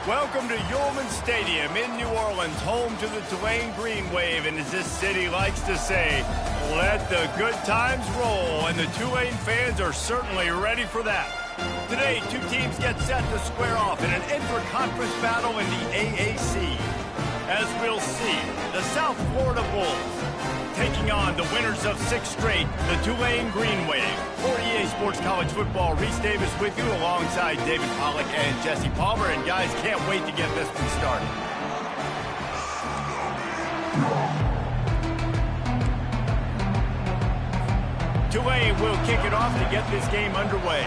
Welcome to Yulman Stadium in New Orleans, home to the Tulane Green Wave, and as this city likes to say, let the good times roll, and the Tulane fans are certainly ready for that. Today, two teams get set to square off in an intra-conference battle in the AAC. As we'll see, the South Florida Bulls taking on the winners of 6 straight, the Tulane Green Wave. For EA Sports College Football, Reese Davis with you alongside David Pollack and Jesse Palmer. And guys, can't wait to get this one started. Tulane will kick it off to get this game underway.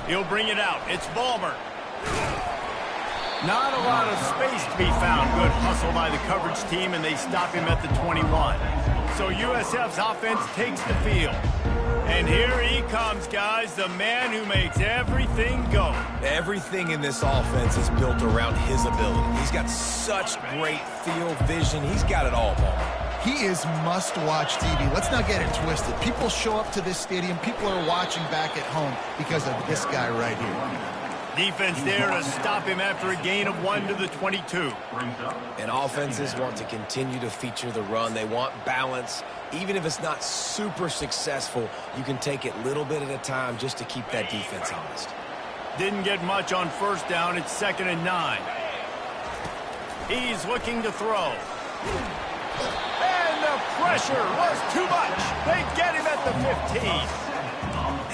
He'll bring it out. It's Balmer. Not a lot of space to be found. Good hustle by the coverage team, and they stop him at the 21. So USF's offense takes the field. And here he comes, guys, the man who makes everything go. Everything in this offense is built around his ability. He's got such great field vision. He's got it all, Balmer. He is must-watch TV. Let's not get it twisted. People show up to this stadium. People are watching back at home because of this guy right here. Defense there to stop him after a gain of 1 to the 22. And offenses want to continue to feature the run. They want balance. Even if it's not super successful, you can take it little bit at a time just to keep that defense honest. Didn't get much on first down. It's 2nd and 9. He's looking to throw. And the pressure was too much. They get him at the 15.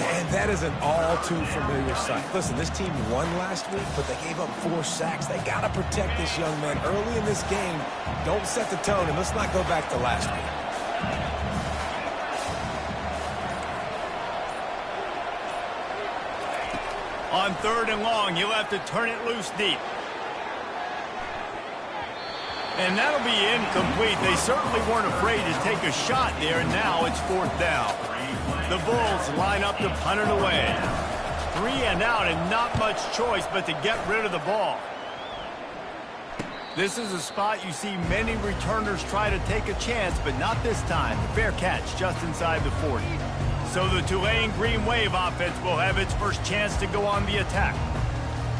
And that is an all-too-familiar sight. Listen, this team won last week, but they gave up 4 sacks. They got to protect this young man early in this game. Don't set the tone, and let's not go back to last week. On 3rd and long, he'll have to turn it loose deep. And that'll be incomplete. They certainly weren't afraid to take a shot there, and now it's 4th down. The Bulls line up to punt it away. 3 and out, and not much choice but to get rid of the ball. This is a spot you see many returners try to take a chance, but not this time. Fair catch just inside the 40. So the Tulane Green Wave offense will have its first chance to go on the attack.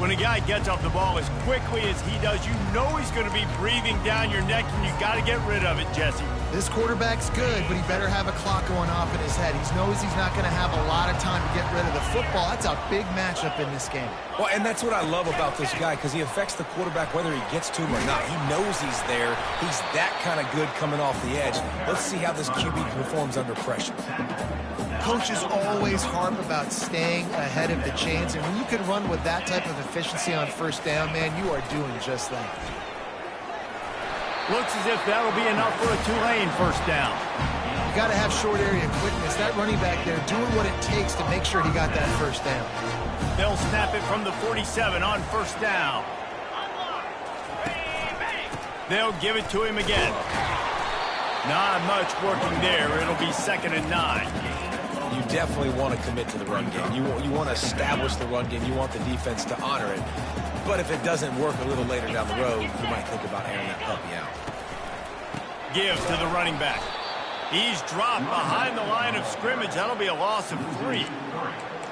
When a guy gets off the ball as quickly as he does, you know he's going to be breathing down your neck, and you got to get rid of it, Jesse. This quarterback's good, but he better have a clock going off in his head. He knows he's not going to have a lot of time to get rid of the football. That's a big matchup in this game. Well, and that's what I love about this guy, because he affects the quarterback whether he gets to him or not. He knows he's there. He's that kind of good coming off the edge. Let's see how this QB performs under pressure. Coaches always harp about staying ahead of the chains, and when you can run with that type of efficiency on first down, man, you are doing just that. Looks as if that'll be enough for a Tulane first down. You got to have short area quickness. That running back there doing what it takes to make sure he got that first down. They'll snap it from the 47 on first down. They'll give it to him again. Not much working there. It'll be 2nd and 9. You definitely want to commit to the run game. You want to establish the run game. You want the defense to honor it. But if it doesn't work a little later down the road, you might think about airing that puppy out. Give to the running back. He's dropped behind the line of scrimmage. That'll be a loss of 3.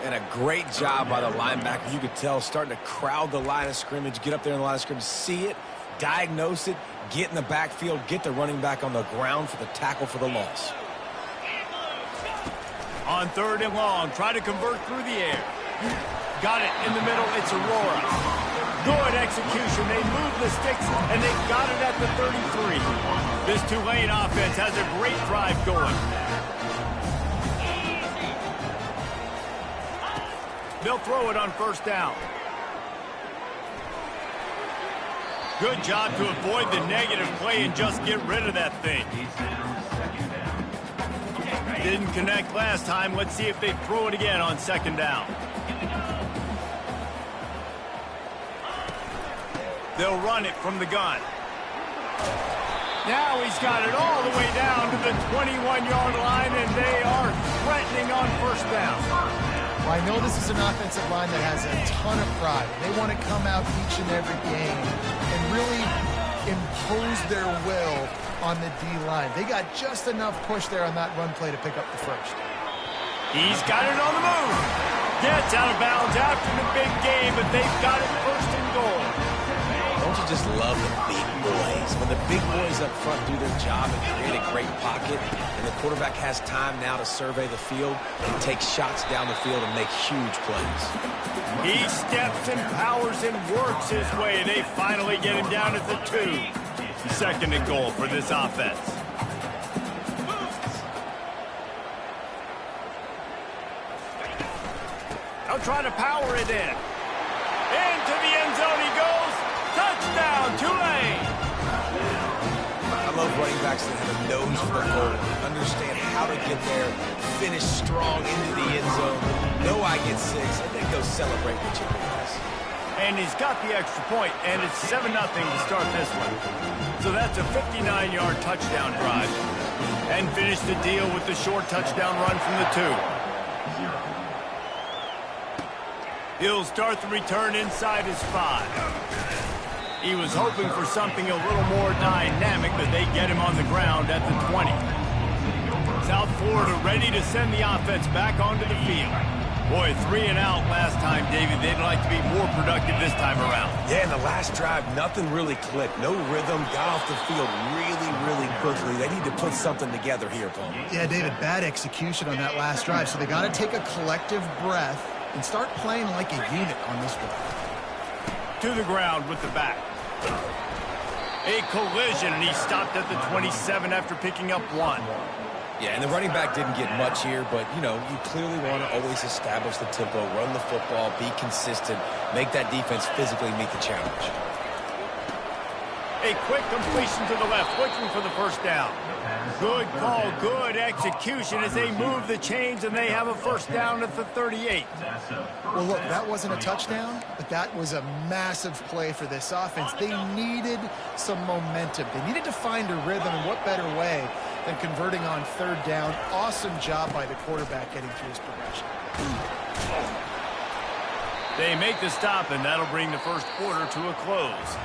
And a great job by the linebacker. You could tell starting to crowd the line of scrimmage, get up there in the line of scrimmage, see it, diagnose it, get in the backfield, get the running back on the ground for the tackle for the loss. On 3rd and long, try to convert through the air. Got it in the middle. It's Aurora. Good execution. They move the sticks, and they got it at the 33. This Tulane offense has a great drive going. They'll throw it on first down. Good job to avoid the negative play and just get rid of that thing. Didn't connect last time. Let's see if they throw it again on 2nd down. They'll run it from the gun. Now he's got it all the way down to the 21-yard line, and they are threatening on first down. Well, I know this is an offensive line that has a ton of pride. They want to come out each and every game and really impose their will on the D-line. They got just enough push there on that run play to pick up the first. He's got it on the move. Gets out of bounds after the big game, but they've got it first and goal. Don't you just love the big boys? When the big boys up front do their job and create a great pocket, and the quarterback has time now to survey the field and take shots down the field and make huge plays. He steps and powers and works his way. They finally get him down at the 2. Second and goal for this offense. They'll try to power it in. Into the end zone he goes. Touchdown, Tulane. I love running backs that have a nose for the goal, understand how to get there, finish strong into the end zone, know I get 6, and then go celebrate with your boys. And he's got the extra point, and it's 7-0 to start this one. So that's a 59-yard touchdown drive. And finish the deal with the short touchdown run from the 2. He'll start the return inside his 5. He was hoping for something a little more dynamic, but they get him on the ground at the 20. South Florida ready to send the offense back onto the field. Boy, 3 and out last time, David. They'd like to be more productive this time around. Yeah, in the last drive, nothing really clicked. No rhythm, got off the field really, really quickly. They need to put something together here, Paul. Yeah, David, bad execution on that last drive, so they got to take a collective breath and start playing like a unit on this one. To the ground with the back. A collision, and he stopped at the 27 after picking up 1. Yeah, and the running back didn't get much here, but, you know, you clearly want to always establish the tempo, run the football, be consistent, make that defense physically meet the challenge. A quick completion to the left, looking for the first down. Good call, good execution as they move the chains, and they have a first down at the 38. Well, look, that wasn't a touchdown, but that was a massive play for this offense. They needed some momentum. They needed to find a rhythm, and what better way than converting on third down. Awesome job by the quarterback getting through his progression. They make the stop, and that'll bring the first quarter to a close.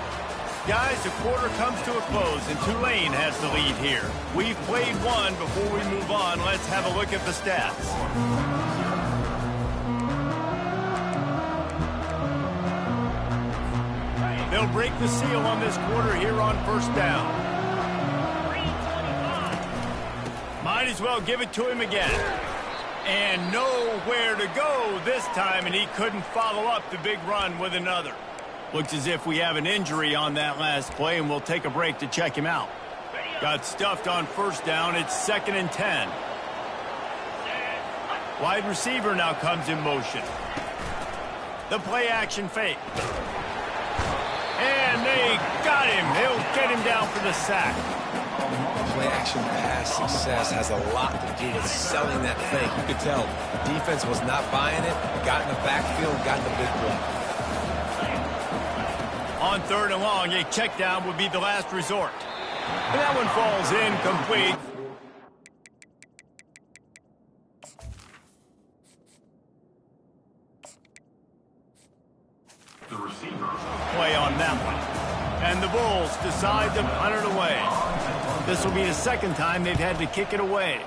Guys, the quarter comes to a close, and Tulane has the lead here. We've played one. Before we move on, let's have a look at the stats. They'll break the seal on this quarter here on first down. Might as well give it to him again. And nowhere to go this time, and he couldn't follow up the big run with another. Looks as if we have an injury on that last play, and we'll take a break to check him out. Got stuffed on first down. It's 2nd and 10. Wide receiver now comes in motion. The play action fake. And they got him. They'll get him down for the sack. Play action pass success has a lot to do with selling that fake. You could tell the defense was not buying it, got in the backfield, got the big play. On 3rd and long, a check down would be the last resort. And that one falls incomplete. The receiver. Play on that one. And the Bulls decide to punt it away. This will be the second time they've had to kick it away.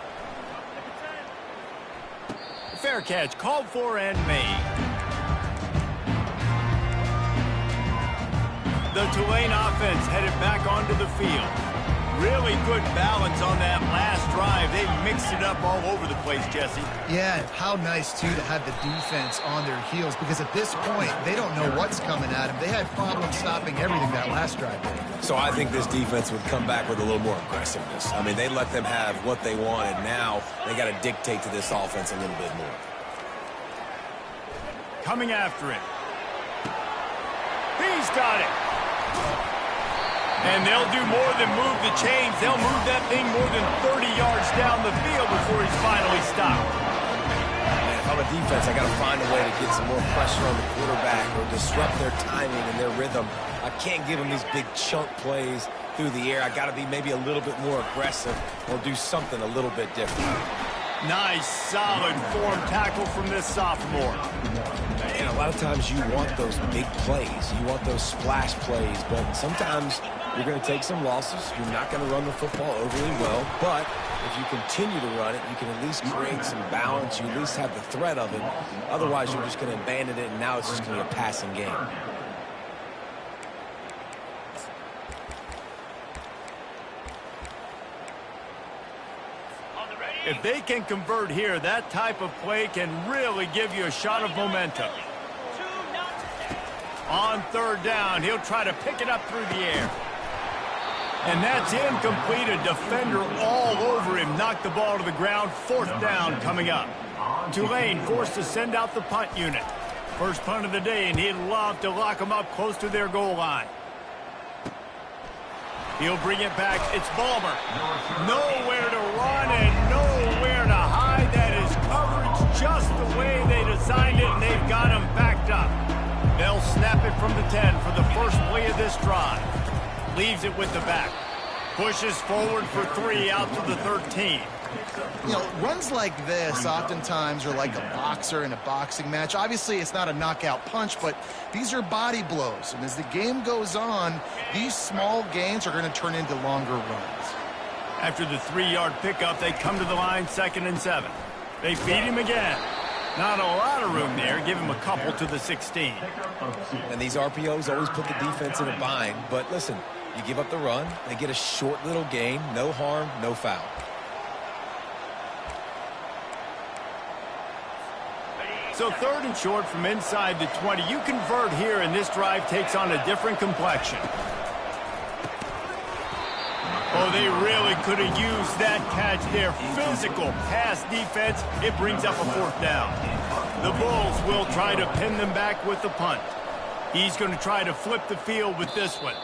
Fair catch called for and made. The Tulane offense headed back onto the field. Really good balance on that last drive. They mixed it up all over the place, Jesse. Yeah, how nice, too, to have the defense on their heels, because at this point, they don't know what's coming at them. They had problems stopping everything that last drive did. So I think this defense would come back with a little more aggressiveness. I mean, they let them have what they wanted. Now they got to dictate to this offense a little bit more. Coming after it. He's got it. And they'll do more than move the chains. They'll move that thing more than 30 yards down the field before he's finally stopped. Man, if I'm a defense, I got to find a way to get some more pressure on the quarterback or disrupt their timing and their rhythm. I can't give them these big chunk plays through the air. I got to be maybe a little bit more aggressive or do something a little bit different. Nice, solid form tackle from this sophomore. And a lot of times you want those big plays. You want those splash plays, but sometimes you're going to take some losses. You're not going to run the football overly well, but If you continue to run it, you can at least create some balance. You at least have the threat of it. Otherwise, you're just going to abandon it, and now it's just going to be a passing game. If they can convert here, that type of play can really give you a shot of momentum. On third down, he'll try to pick it up through the air. And that's incomplete. A defender all over him. Knocked the ball to the ground. Fourth down coming up. Tulane forced to send out the punt unit. First punt of the day, and he'd love to lock them up close to their goal line. He'll bring it back. It's Balmer. Nowhere to run and nowhere to hide. That is coverage just the way they designed it, and they've got him backed up. They'll snap it from the 10 for the first play of this drive. Leaves it with the back. Pushes forward for 3 out to the 13. You know, runs like this oftentimes are like a boxer in a boxing match. Obviously, it's not a knockout punch, but these are body blows. And as the game goes on, these small gains are going to turn into longer runs. After the 3-yard pickup, they come to the line, 2nd and 7. They feed him again. Not a lot of room there. Give him a couple to the 16. And these RPOs always put the defense in a bind. But listen, you give up the run, they get a short little gain, no harm, no foul. So 3rd and short from inside the 20. You convert here, and this drive takes on a different complexion. Oh, they really could have used that catch there. Physical pass defense. It brings up a 4th down. The Bulls will try to pin them back with the punt. He's going to try to flip the field with this one.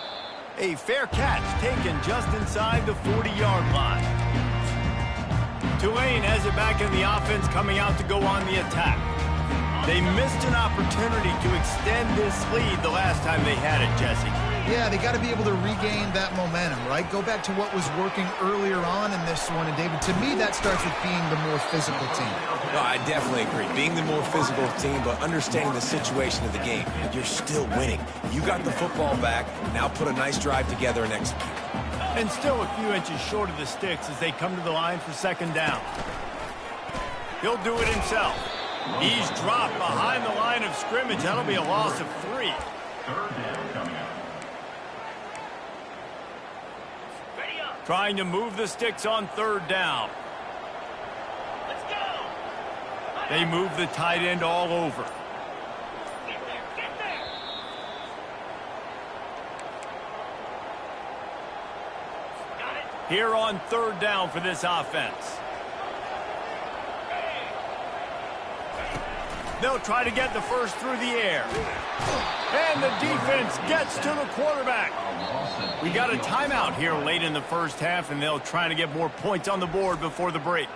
A fair catch taken just inside the 40-yard line. Tulane has it back in the offense, coming out to go on the attack. They missed an opportunity to extend this lead the last time they had it, Jesse. Yeah, they got to be able to regain that momentum, right? Go back to what was working earlier on in this one. And, David, to me, that starts with being the more physical team. No, I definitely agree. Being the more physical team, but understanding the situation of the game. You're still winning. You got the football back. Now put a nice drive together and execute. And still a few inches short of the sticks as they come to the line for 2nd down. He'll do it himself. He's dropped behind the line of scrimmage. That'll be a loss of 3. 3rd down coming up. Trying to move the sticks on 3rd down. Let's go. They move the tight end all over. Get there, get there. Got it. Here on 3rd down for this offense. They'll try to get the first through the air. And the defense gets to the quarterback. We got a timeout here late in the first half, and they'll try to get more points on the board before the break.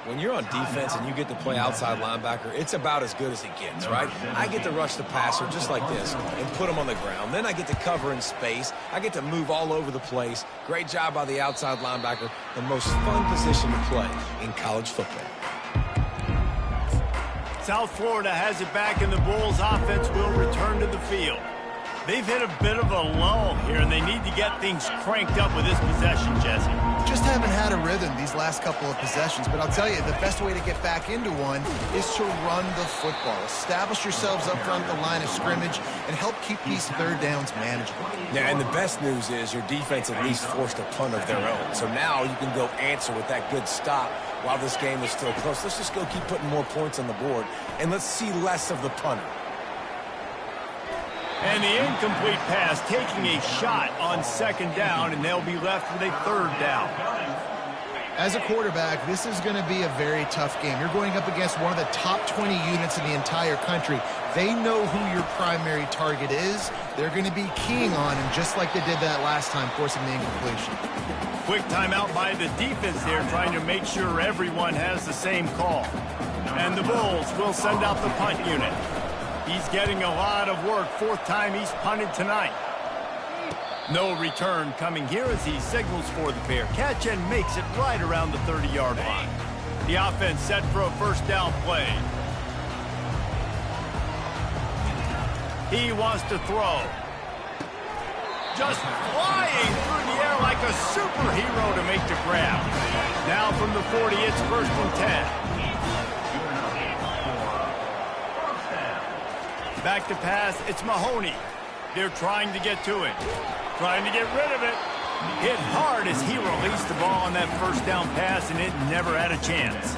When you're on defense and you get to play outside linebacker, it's about as good as it gets, right? I get to rush the passer just like this and put him on the ground. Then I get to cover in space. I get to move all over the place. Great job by the outside linebacker. The most fun position to play in college football. South Florida has it back, and the Bulls offense will return to the field. They've hit a bit of a lull here, and they need to get things cranked up with this possession, Jesse. Just haven't had a rhythm these last couple of possessions, but I'll tell you, the best way to get back into one is to run the football. Establish yourselves up front the line of scrimmage and help keep these 3rd downs manageable. Yeah, and the best news is your defense at least forced a punt of their own. So now you can go answer with that good stop while this game is still close. Let's just go keep putting more points on the board, and let's see less of the punter. And the incomplete pass taking a shot on 2nd down, and they'll be left with a 3rd down. As a quarterback, this is going to be a very tough game. You're going up against one of the top 20 units in the entire country. They know who your primary target is. They're going to be keying on him, just like they did that last time, forcing the incompletion. Quick timeout by the defense there, trying to make sure everyone has the same call. And the Bulls will send out the punt unit. He's getting a lot of work. 4th time he's punted tonight. No return coming here as he signals for the fair catch and makes it right around the 30-yard line. The offense set for a 1st down play. He wants to throw. just flying through the air like a superhero to make the grab. Now from the 40, it's 1st and 10. Back to pass, it's Mahoney. They're trying to get to it. Trying to get rid of it. Hit hard as he released the ball on that 1st down pass, and it never had a chance.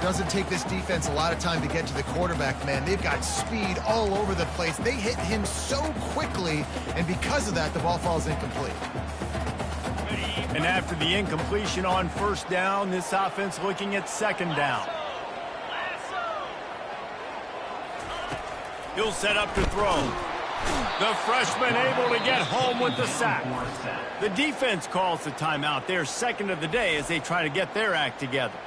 Doesn't take this defense a lot of time to get to the quarterback, man. They've got speed all over the place. They hit him so quickly, and because of that, the ball falls incomplete. And after the incompletion on 1st down, this offense looking at 2nd down. He'll set up to throw. The freshman able to get home with the sack. The defense calls the timeout. They're 2nd of the day as they try to get their act together.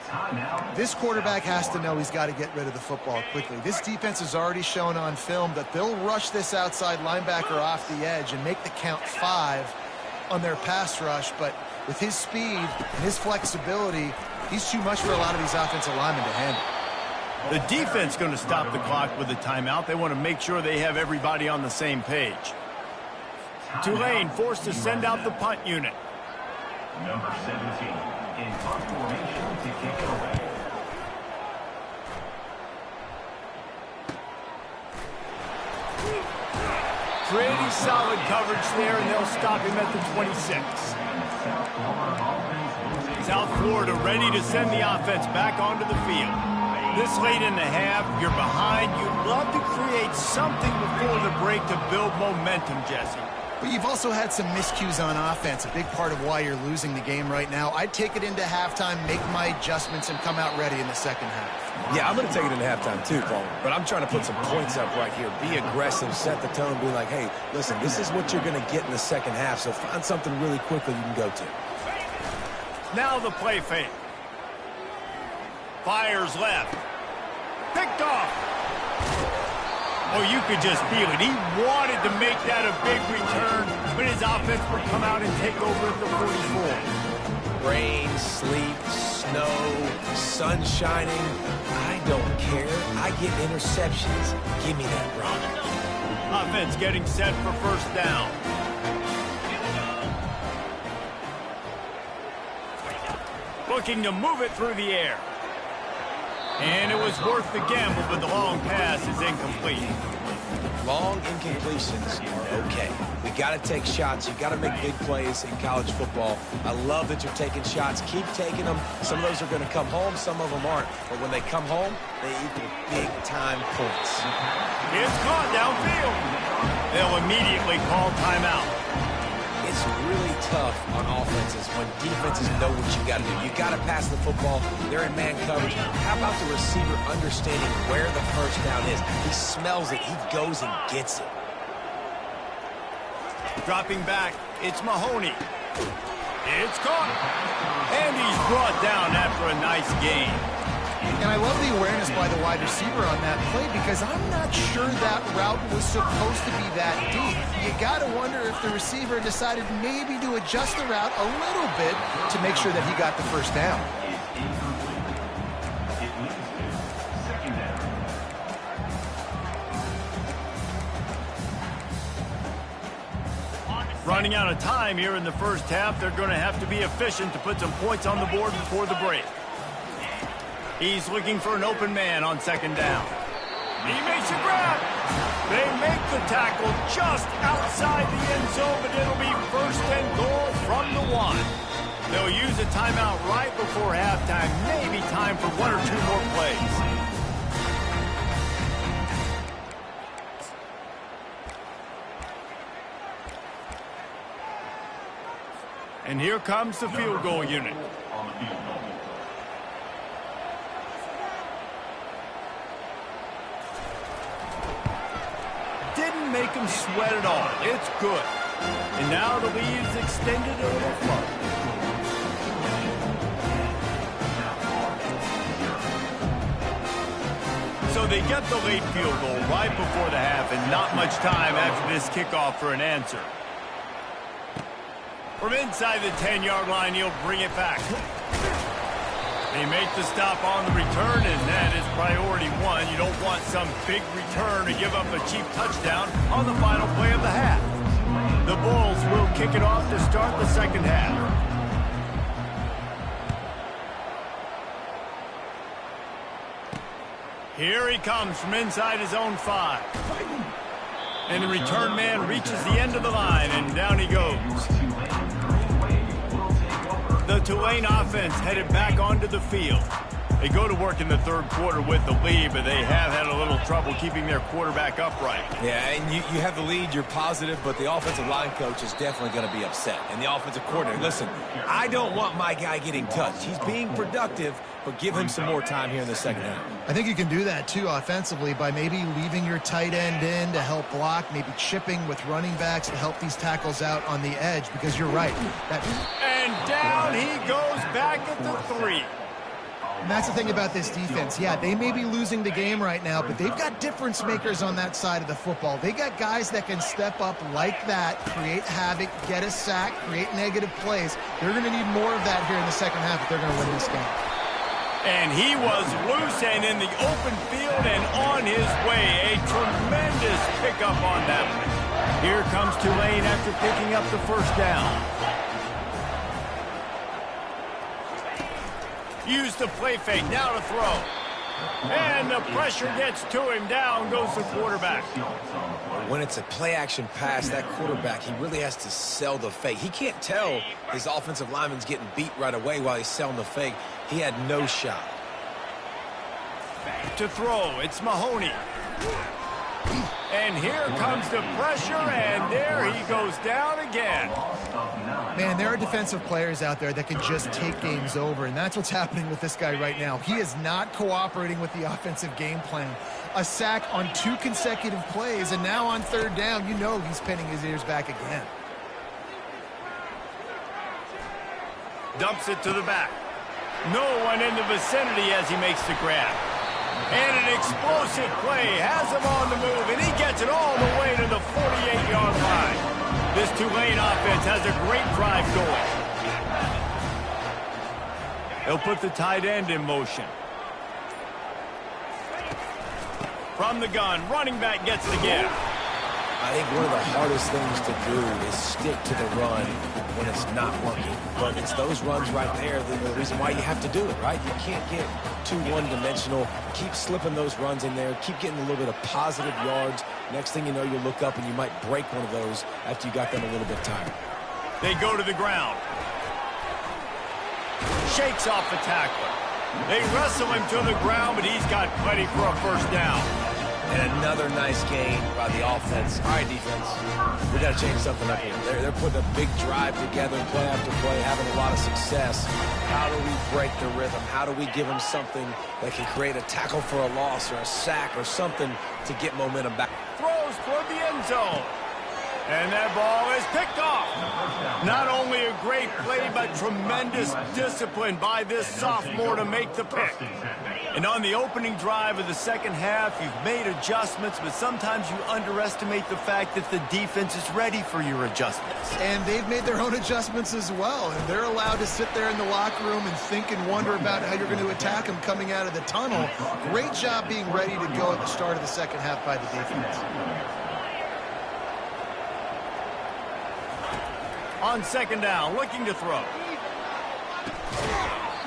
This quarterback has to know he's got to get rid of the football quickly. This defense has already shown on film that they'll rush this outside linebacker off the edge and make the count 5 on their pass rush, but with his speed and his flexibility, he's too much for a lot of these offensive linemen to handle. The defense going to stop the clock with a timeout. They want to make sure they have everybody on the same page. Tulane forced to send out the punt unit. Number 17 in punt formation to kick it away. Pretty solid coverage there, and they'll stop him at the 26. South Florida ready to send the offense back onto the field. This late in the half, you're behind. You'd love to create something before the break to build momentum, Jesse. But you've also had some miscues on offense, a big part of why you're losing the game right now. I'd take it into halftime, make my adjustments, and come out ready in the 2nd half. Yeah, I'm going to take it into halftime too, Paul. But I'm trying to put some points up right here. Be aggressive, set the tone, be like, hey, listen, this is what you're going to get in the 2nd half, so find something really quickly you can go to. Now the play fake. Fires left. Picked off. Oh, you could just feel it. He wanted to make that a big return, but his offense would come out and take over at the 44. Rain, sleet, snow, sun shining. I don't care. I get interceptions. Give me that rock. Offense getting set for 1st down. Looking to move it through the air. And it was worth the gamble, but the long pass is incomplete. Long incompletions are okay. We got to take shots. You got to make big plays in college football. I love that you're taking shots. Keep taking them. Some of those are going to come home. Some of them aren't. But when they come home, they equal big-time points. It's caught downfield. They'll immediately call timeout. It's really tough on offenses when defenses know what you got to do. You got to pass the football. They're in man coverage. How about the receiver understanding where the 1st down is? He smells it. He goes and gets it. Dropping back, it's Mahoney. It's caught. And he's brought down after a nice gain. And I love the awareness by the wide receiver on that play because I'm not sure that route was supposed to be that deep. You got to wonder if the receiver decided maybe to adjust the route a little bit to make sure that he got the 1st down. Running out of time here in the 1st half, they're going to have to be efficient to put some points on the board before the break. He's looking for an open man on 2nd down. He makes a grab. They make the tackle just outside the end zone, but it'll be 1st and goal from the 1. They'll use a timeout right before halftime. Maybe time for 1 or 2 more plays. And here comes the field goal unit. On the field goal. Didn't make him sweat at all. It's good. And now the lead is extended a little further. So they get the late field goal right before the half and not much time after this kickoff for an answer. From inside the 10-yard line, he'll bring it back. They make the stop on the return, and that is priority 1. You don't want some big return to give up a cheap touchdown on the final play of the half. The Bulls will kick it off to start the second half. Here he comes from inside his own 5. And the return man reaches the end of the line, and down he goes. The Tulane offense headed back onto the field. They go to work in the third quarter with the lead, but they have had a little trouble keeping their quarterback upright. Yeah, and you have the lead, you're positive, but the offensive line coach is definitely going to be upset. And the offensive coordinator, listen, I don't want my guy getting touched. He's being productive, but give him some more time here in the second half. I think you can do that, too, offensively, by maybe leaving your tight end in to help block, maybe chipping with running backs to help these tackles out on the edge, because you're right. And down he goes back at the 3. And that's the thing about this defense. Yeah, they may be losing the game right now, but they've got difference makers on that side of the football. They got guys that can step up like that, create havoc, get a sack, create negative plays. They're going to need more of that here in the second half if they're going to win this game. And he was loose and in the open field and on his way. A tremendous pickup on that one. Here comes Tulane after picking up the first down. Use the play fake, now to throw. And the pressure gets to him, down goes the quarterback. When it's a play-action pass, that quarterback, he really has to sell the fake. He can't tell his offensive lineman's getting beat right away while he's selling the fake. He had no shot. To throw, it's Mahoney. And here comes the pressure, and there he goes down again. Man, there are defensive players out there that can just take games over, and that's what's happening with this guy right now. He is not cooperating with the offensive game plan. A sack on 2 consecutive plays, and now on third down, you know he's pinning his ears back again. Dumps it to the back. No one in the vicinity as he makes the grab. And an explosive play has him on the move, and he gets it all the way to the 48-yard line. This Tulane offense has a great drive going. They'll put the tight end in motion. From the gun, running back gets the give. I think one of the hardest things to do is stick to the run when it's not working. But it's those runs right there that are the reason why you have to do it, right? You can't get too one-dimensional. Keep slipping those runs in there. Keep getting a little bit of positive yards. Next thing you know, you look up and you might break one of those after you got them a little bit tired. They go to the ground. Shakes off the tackler. They wrestle him to the ground, but he's got plenty for a first down. And another nice gain by the offense. All right, defense, we got to change something up here. They're putting a big drive together, play after play, having a lot of success. How do we break the rhythm? How do we give them something that can create a tackle for a loss or a sack or something to get momentum back? Throws toward the end zone. And that ball is picked off. Not only a great play, but tremendous discipline by this sophomore to make the pick. And on the opening drive of the second half, you've made adjustments, but sometimes you underestimate the fact that the defense is ready for your adjustments. And they've made their own adjustments as well, and they're allowed to sit there in the locker room and think and wonder about how you're going to attack them coming out of the tunnel. Great job being ready to go at the start of the second half by the defense. On second down, looking to throw.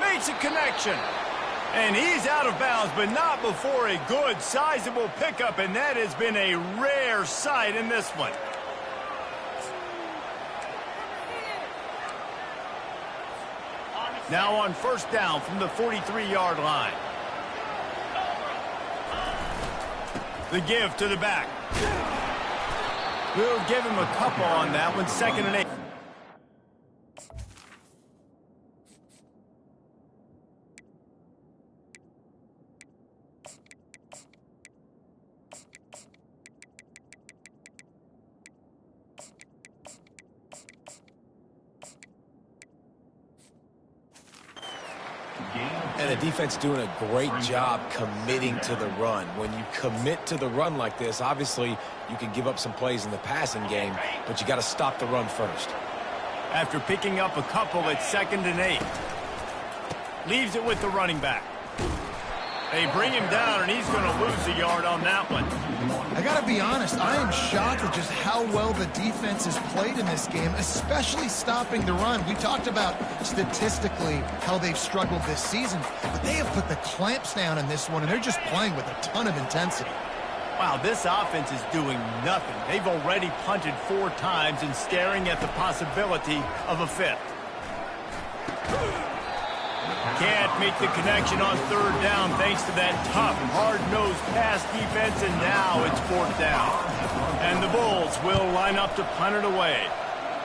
Makes a connection. And he's out of bounds, but not before a good, sizable pickup, and that has been a rare sight in this one. Now on first down from the 43-yard line. The give to the back. We'll give him a couple on that one, 2nd and 8. And the defense doing a great job committing to the run. When you commit to the run like this, obviously you can give up some plays in the passing game, but you got to stop the run first. After picking up a couple, it's 2nd and 8. Leaves it with the running back. They bring him down, and he's going to lose a yard on that one. I got to be honest, I am shocked at just how well the defense has played in this game, especially stopping the run. We talked about statistically how they've struggled this season, but they have put the clamps down in this one, and they're just playing with a ton of intensity. Wow, this offense is doing nothing. They've already punted 4 times and staring at the possibility of a 5th. Can't make the connection on 3rd down thanks to that tough, hard-nosed pass defense, and now it's 4th down. And the Bulls will line up to punt it away.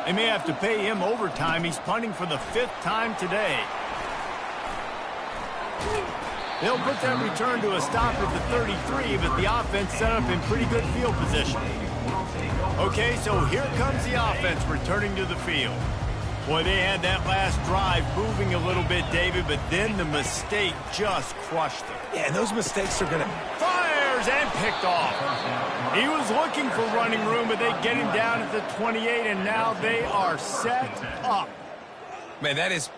They may have to pay him overtime. He's punting for the 5th time today. They'll put that return to a stop at the 33, but the offense set up in pretty good field position. Okay, so here comes the offense returning to the field. Boy, they had that last drive moving a little bit, David, but then the mistake just crushed them. Yeah, and those mistakes are going to... Fires and picked off. He was looking for running room, but they get him down at the 28, and now they are set up. Man, that is...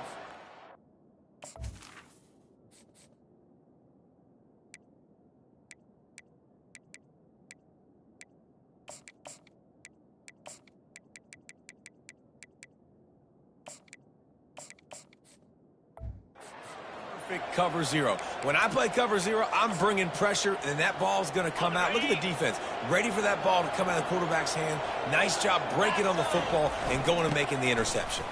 cover 0. When I play cover 0, I'm bringing pressure, and that ball's going to come out. Look at the defense. Ready for that ball to come out of the quarterback's hand. Nice job breaking on the football and going and making the interception.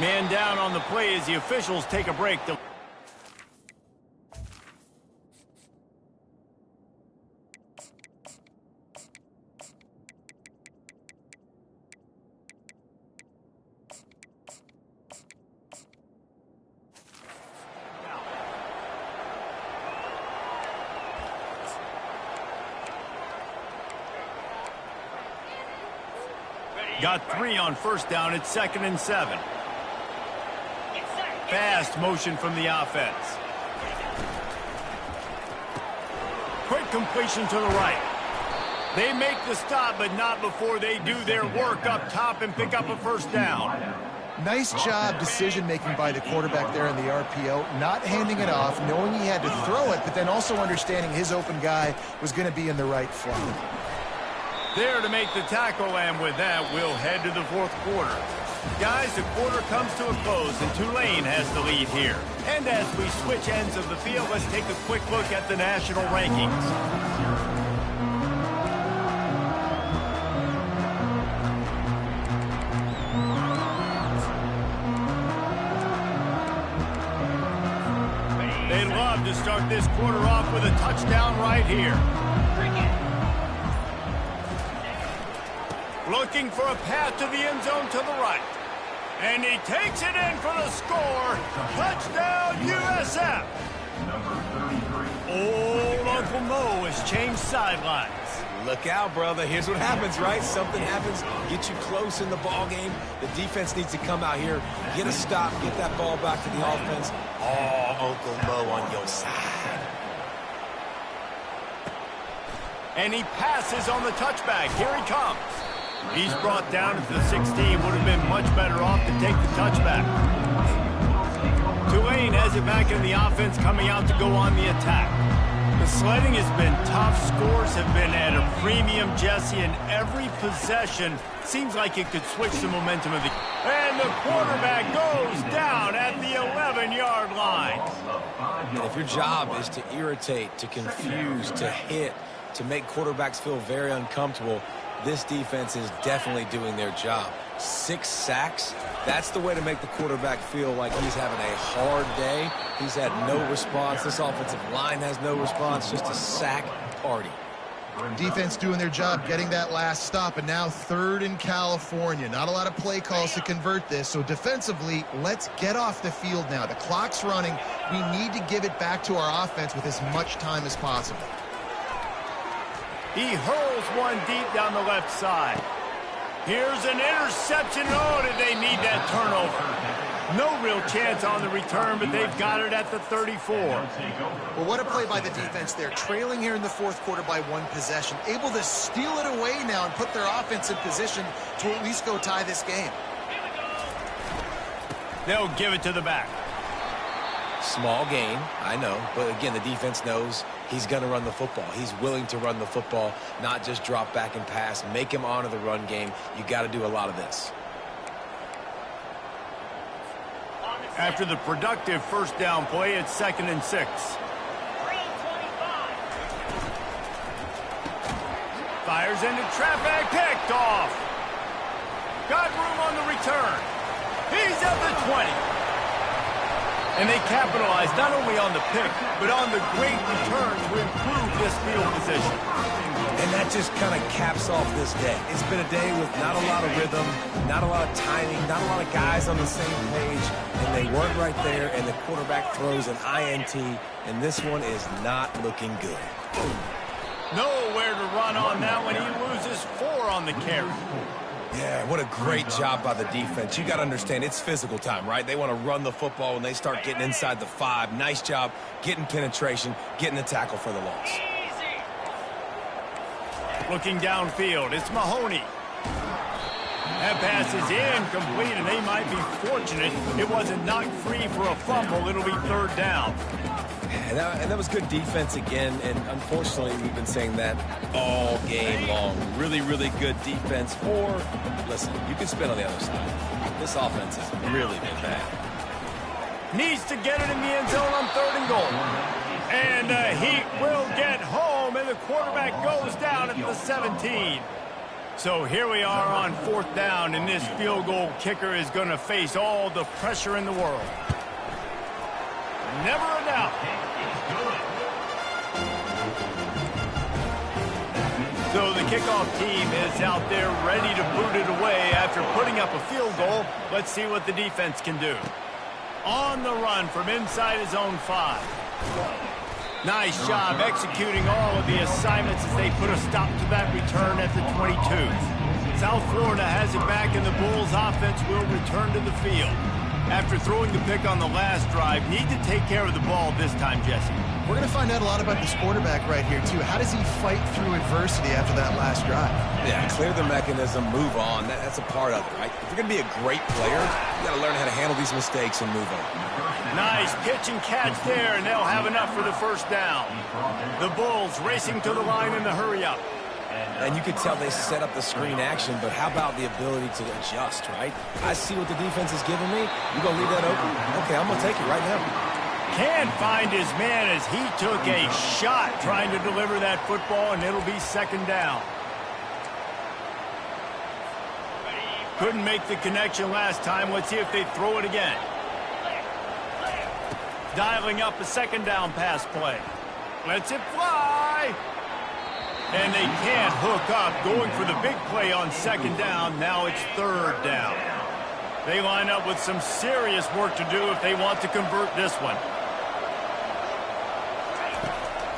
Man down on the play as the officials take a break. Got 3 on 1st down. It's 2nd and 7. Fast motion from the offense. Quick completion to the right. They make the stop, but not before they do their work up top and pick up a 1st down. Nice job decision-making by the quarterback there in the RPO, not handing it off, knowing he had to throw it, but then also understanding his open guy was going to be in the right slot. There to make the tackle, and with that, we'll head to the 4th quarter. Guys, the quarter comes to a close, and Tulane has the lead here. And as we switch ends of the field, let's take a quick look at the national rankings. They love to start this quarter off with a touchdown right here. Looking for a path to the end zone to the right. And he takes it in for the score. Touchdown, USF. Old Uncle Mo has changed sidelines. Look out, brother. Here's what happens, right? Something happens, get you close in the ball game. The defense needs to come out here, get a stop, get that ball back to the offense. Oh, Uncle Mo on your side. And he passes on the touchback. Here he comes. He's brought down at the 16. Would have been much better off to take the touchback. Tulane has it back in the offense, coming out to go on the attack. The sledding has been tough. Scores have been at a premium, Jesse, and every possession seems like it could switch the momentum of the... And the quarterback goes down at the 11-yard line. And if your job is to irritate, to confuse, to hit, to make quarterbacks feel very uncomfortable, this defense is definitely doing their job. 6 sacks, that's the way to make the quarterback feel like he's having a hard day. He's had no response. This offensive line has no response, just a sack party. Defense doing their job, getting that last stop, and now 3rd in California. Not a lot of play calls to convert this, so defensively, let's get off the field now. The clock's running. We need to give it back to our offense with as much time as possible. He hurls one deep down the left side. Here's an interception. Oh, did they need that turnover? No real chance on the return, but they've got it at the 34. Well, what a play by the defense there. Trailing here in the 4th quarter by 1 possession. Able to steal it away now and put their offense in position to at least go tie this game. They'll give it to the back. Small gain, I know. But again, the defense knows he's going to run the football. He's willing to run the football, not just drop back and pass. Make him honor the run game. You got to do a lot of this. After the productive first down play, it's 2nd and 6. Fires into traffic, picked off. Got room on the return. He's at the 20. And they capitalized not only on the pick, but on the great return to improve this field position. And that just kind of caps off this day. It's been a day with not a lot of rhythm, not a lot of timing, not a lot of guys on the same page, and they weren't right there, and the quarterback throws an INT, and this one is not looking good. Nowhere to run on that one. He loses 4 on the carry. Yeah, what a great job by the defense. You got to understand, it's physical time, right? They want to run the football when they start getting inside the 5. Nice job getting penetration, getting the tackle for the loss. Looking downfield, it's Mahoney. That pass is incomplete, and they might be fortunate it wasn't knocked free for a fumble. It'll be 3rd down. And that was good defense again, and unfortunately, we've been saying that all game long. Really, really good defense. Or, listen, you can spin on the other side. This offense has really been bad. Needs to get it in the end zone on 3rd and goal. And the Heat will get home, and the quarterback goes down at the 17. So here we are on 4th down, and this field goal kicker is going to face all the pressure in the world. Never a doubt. So the kickoff team is out there ready to boot it away after putting up a field goal. Let's see what the defense can do. On the run from inside his own 5. Nice job executing all of the assignments as they put a stop to that return at the 22. South Florida has it back, and the Bulls offense will return to the field. After throwing the pick on the last drive, need to take care of the ball this time, Jesse. We're going to find out a lot about this quarterback right here, too. How does he fight through adversity after that last drive? Yeah, clear the mechanism, move on. That's a part of it, right? If you're going to be a great player, you got to learn how to handle these mistakes and move on. Nice pitch and catch there, and they'll have enough for the 1st down. The Bulls racing to the line in the hurry-up. And you could tell they set up the screen action, but how about the ability to adjust, right? I see what the defense is giving me. You going to leave that open? Okay, I'm going to take it right now. Can't find his man as he took a shot trying to deliver that football, and it'll be 2nd down. Couldn't make the connection last time. Let's see if they throw it again. Dialing up a 2nd down pass play. Lets it fly. And they can't hook up, going for the big play on 2nd down. Now it's 3rd down. They line up with some serious work to do if they want to convert this one.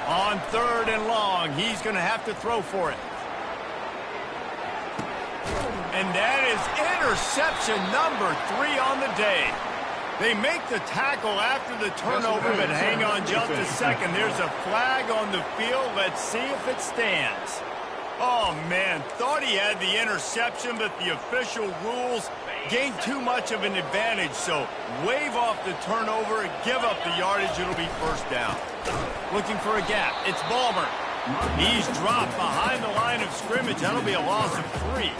On 3rd and long, he's going to have to throw for it. And that is interception number 3 on the day. They make the tackle after the turnover, but hang on just a second. There's a flag on the field. Let's see if it stands. Oh, man, thought he had the interception, but the official rules gained too much of an advantage. So wave off the turnover and give up the yardage. It'll be 1st down. Looking for a gap. It's Ballmer. He's dropped behind the line of scrimmage. That'll be a loss of 3.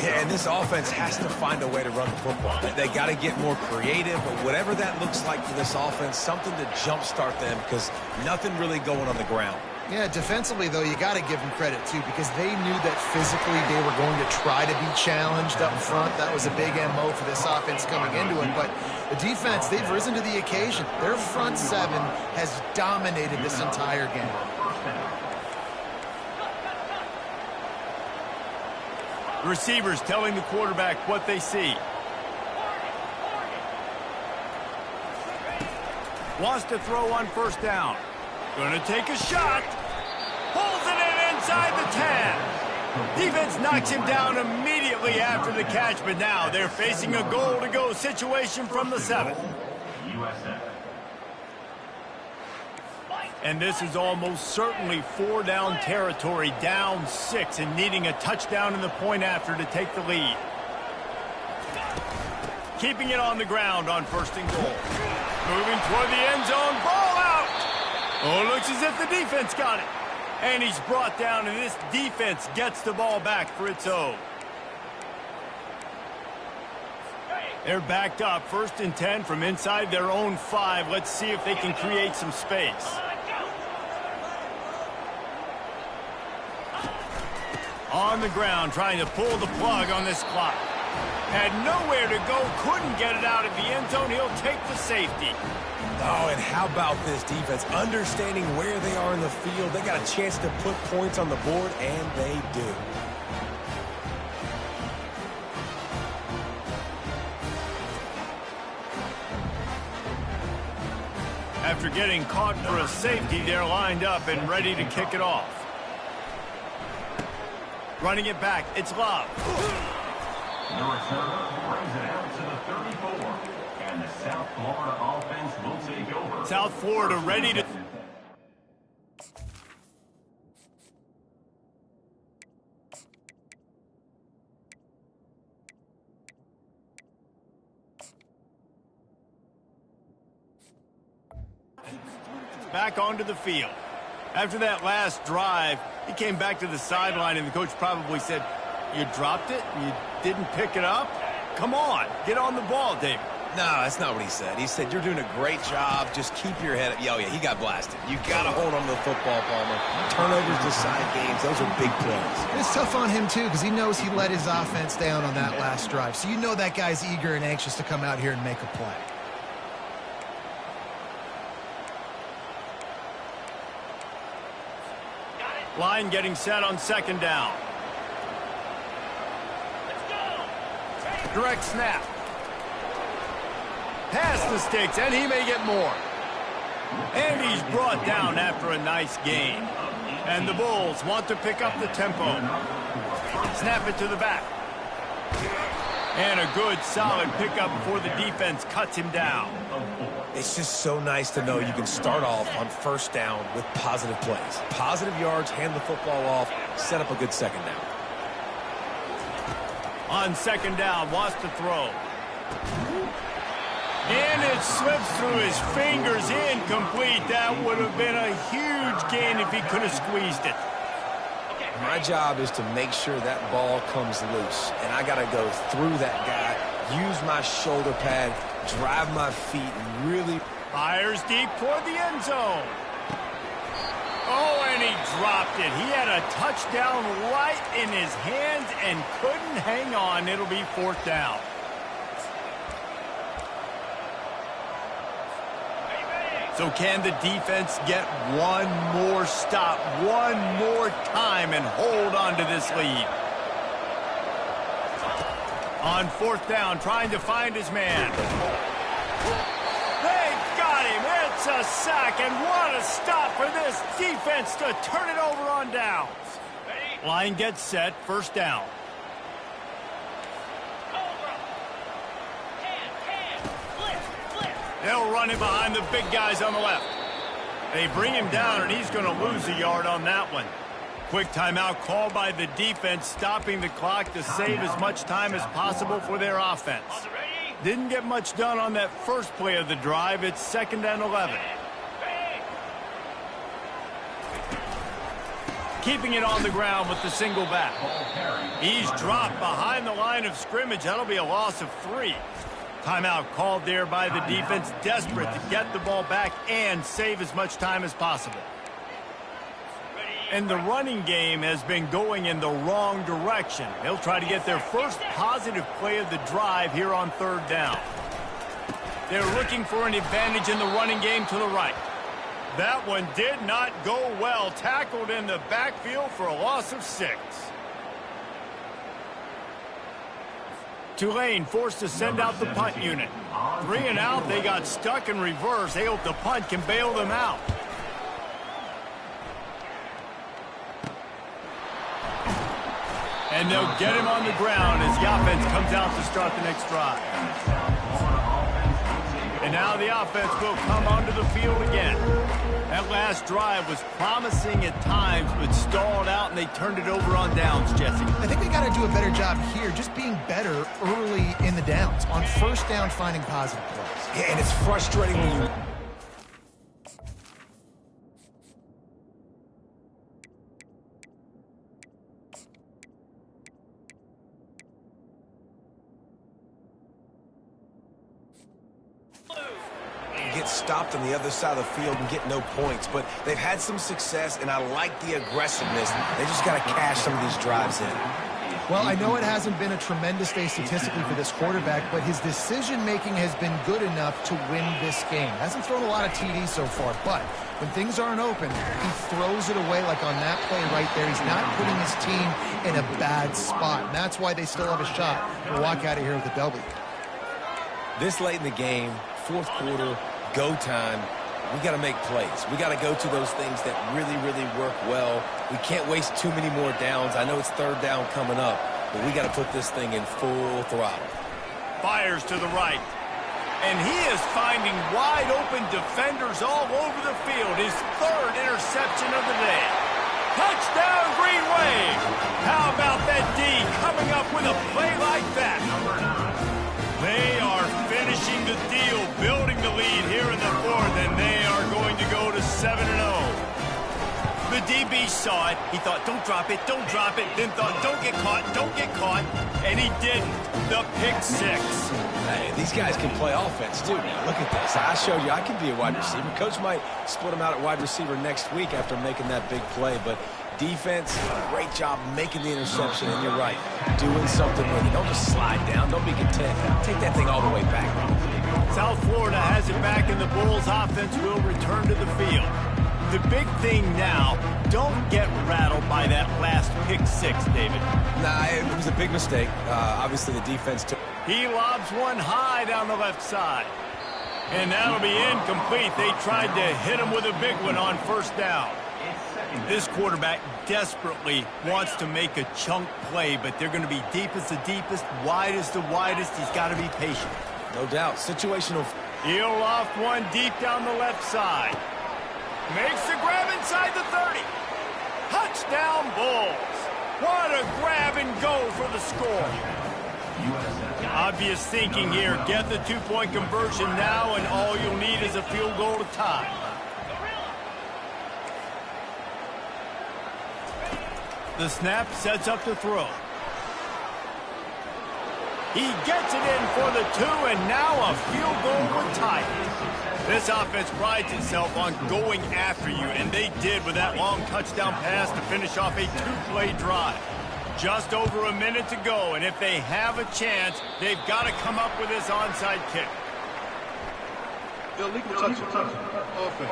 Yeah, and this offense has to find a way to run the football. They got to get more creative, but whatever that looks like for this offense, something to jumpstart them, because nothing really going on the ground. Yeah, defensively, though, you got to give them credit, too, because they knew that physically they were going to try to be challenged up front. That was a big MO for this offense coming into it. But the defense, they've risen to the occasion. Their front 7 has dominated this entire game. Receivers telling the quarterback what they see. Wants to throw on 1st down. Going to take a shot. Pulls it in inside the 10. Defense knocks him down immediately after the catch, but now they're facing a goal-to-go situation from the 7. USF. And this is almost certainly 4-down territory, down 6, and needing a touchdown in the point after to take the lead. Keeping it on the ground on 1st and goal. Moving toward the end zone. Ball out. Oh, it looks as if the defense got it. And he's brought down, and this defense gets the ball back for its own. They're backed up. 1st and 10 from inside their own 5. Let's see if they can create some space. On the ground, trying to pull the plug on this clock. Had nowhere to go, couldn't get it out of the end zone. He'll take the safety. Oh, and how about this defense? Understanding where they are in the field. They got a chance to put points on the board, and they do. After getting caught for a safety, they're lined up and ready to kick it off. Running it back, it's Love. The returner brings it out to the 34. And the South Florida offense will take over. South Florida ready to... Back onto the field. After that last drive, he came back to the sideline, and the coach probably said, "You dropped it? You didn't pick it up? Come on, get on the ball, David." No, that's not what he said. He said, "You're doing a great job. Just keep your head up." Oh, yeah, he got blasted. You got to hold on to the football, Palmer. Turnovers decide games. Those are big plays. It's tough on him, too, because he knows he let his offense down on that last drive. So you know that guy's eager and anxious to come out here and make a play. Line getting set on 2nd down. Direct snap. Past the sticks, and he may get more. And he's brought down after a nice gain. And the Bulls want to pick up the tempo. Snap it to the back. And a good, solid pickup before the defense cuts him down. It's just so nice to know you can start off on 1st down with positive plays. Positive yards, hand the football off, set up a good 2nd down. On 2nd down, wants to throw. And it slips through his fingers, incomplete. That would have been a huge gain if he could have squeezed it. My job is to make sure that ball comes loose, and I got to go through that guy, use my shoulder pad, drive my feet, and really... Fires deep toward the end zone. Oh, and he dropped it. He had a touchdown right in his hands and couldn't hang on. It'll be 4th down. So can the defense get one more stop, one more time, and hold on to this lead? On 4th down, trying to find his man. They got him. It's a sack, and what a stop for this defense to turn it over on downs. Line gets set, 1st down. They'll run him behind the big guys on the left. They bring him down, and he's going to lose a yard on that one. Quick timeout called by the defense, stopping the clock to save as much time as possible for their offense. Didn't get much done on that first play of the drive. It's 2nd and 11. Keeping it on the ground with the single back. He's dropped behind the line of scrimmage. That'll be a loss of 3. Timeout called there by the defense, desperate to get the ball back and save as much time as possible. And the running game has been going in the wrong direction. They'll try to get their first positive play of the drive here on 3rd down. They're looking for an advantage in the running game to the right. That one did not go well. Tackled in the backfield for a loss of 6. Tulane forced to send out the punt unit. 3 and out, they got stuck in reverse. They hope the punt can bail them out. And they'll get him on the ground as the offense comes out to start the next drive. And now the offense will come onto the field again. That last drive was promising at times, but stalled out, and they turned it over on downs, Jesse. I think they got to do a better job here, just being better early in the downs, on first down finding positive plays. Yeah, and it's frustrating when you... get stopped on the other side of the field and get no points, but they've had some success, and I like the aggressiveness. They just got to cash some of these drives in. Well, I know it hasn't been a tremendous day statistically for this quarterback, but his decision-making has been good enough to win this game. Hasn't thrown a lot of TDs so far, but when things aren't open, he throws it away like on that play right there. He's not putting his team in a bad spot, and that's why they still have a shot to walk out of here with a W. This late in the game, fourth quarter, go time, we got to make plays. We got to go to those things that really, really work well. We can't waste too many more downs. I know it's third down coming up, but we got to put this thing in full throttle. Fires to the right. And he is finding wide-open defenders all over the field. His third interception of the day. Touchdown, Green Wave! How about that D coming up with a play like that? They are finishing the deal, building the lead here in the fourth, and they are going to go to 7-0. The DB saw it. He thought, don't drop it, then thought, don't get caught, and he didn't. The pick six. Hey, these guys can play offense, too. Now, look at this. I showed you I can be a wide receiver. Coach might split him out at wide receiver next week after making that big play, but defense, great job making the interception, and you're right, doing something with it. Don't just slide down. Don't be content. Take that thing all the way back. South Florida has it back, and the Bulls offense will return to the field. The big thing now, don't get rattled by that last pick six, David. Nah, it was a big mistake. Obviously, the defense took... He lobs one high down the left side. And that'll be incomplete. They tried to hit him with a big one on first down. This quarterback desperately wants to make a chunk play, but they're going to be deep as the deepest, wide as the widest. He's got to be patient. No doubt. Situational. He'll loft one deep down the left side. Makes the grab inside the 30. Touchdown, Bulls. What a grab and go for the score. Obvious thinking here. Get the two-point conversion now, and all you'll need is a field goal to tie. The snap sets up the throw. He gets it in for the two, and now a field goal would tie it. This offense prides itself on going after you, and they did with that long touchdown pass to finish off a two-play drive. Just over a minute to go, and if they have a chance, they've got to come up with this onside kick. Illegal touch. Offense.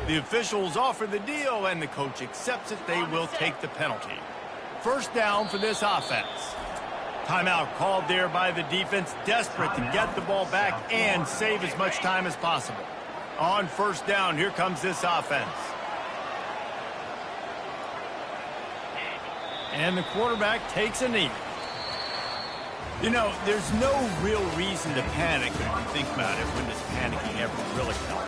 The officials offer the deal, and the coach accepts it. They will take the penalty. First down for this offense. Timeout called there by the defense, desperate to get the ball back and save as much time as possible. On first down, here comes this offense. And the quarterback takes a knee. You know, there's no real reason to panic when you think about it. When does panicking ever really help?